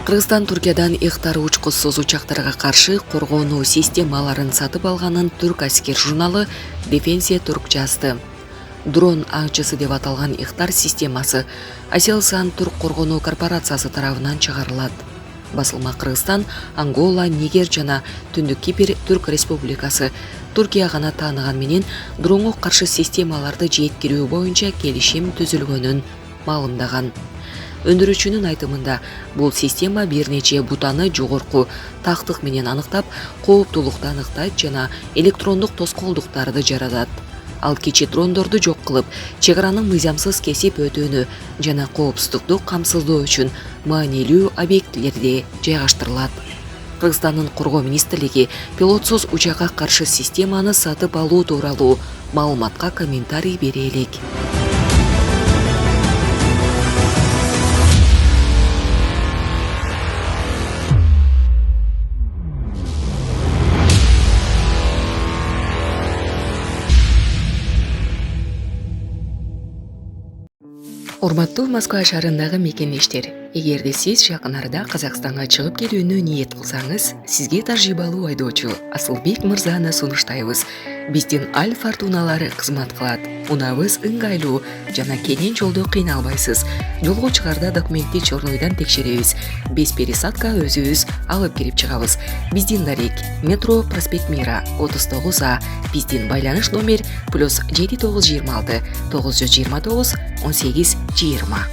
Кыргызстан Түркиядан ыктар учкусуз учактарга каршы коргонуу системаларын сатып алганын түрк аскер журналы Defense Turk жазды. Дрон аңчысы деп аталган ыктар системасы Aselsan түрк коргонуу корпорациясы тарабынан чыгарылат. Басылма Кыргызстан, Ангола, Нигер жана Түндүк Кипр Түрк Республикасы Түркия гана тааныган менен дронго каршы системаларды жеткирүү боюнча келишим түзүлгөнүн маалымдаган. Өндүрүүчүнүн айтымында бул система бир нече бутаны жогорку тактык менен аныктап, кооптулукту аныктайт жана электрондук тоскоолдуктарды жаратат. Ал кичи дрондорду жок кылып, чек аранын мыйзамсыз кесип өтүүнү жана коопсуздукту камсыздоо үчүн маанилүү объектилерде жайгаштырылат. Кыргызстандын коргоо министрлиги пилотсуз учакка каршы системаны сатып алуу тууралуу маалыматка комментарий бере элек. Урматтуу Москва шаарындагы мекендештер, эгерде сиз жакын арада Казакстанга чыгып кетүүнү ниет кылсаңыз, сизге тажрыйбалуу айдоочу Асылбек мырзаны сунуштайбыз. Биздин Аль Фортуналары кызмат кылат. Унабыз ыңгайлуу жана кенен жолдо кыйналбайсыз. Жолго чыгарда документти чорнойдон текшеребиз. Без пересадка өзүбүз алып кирип чыгабыз. Биздин дарек метро проспект Мира 39А. Биздин байланыш номер +7926 929 18 20.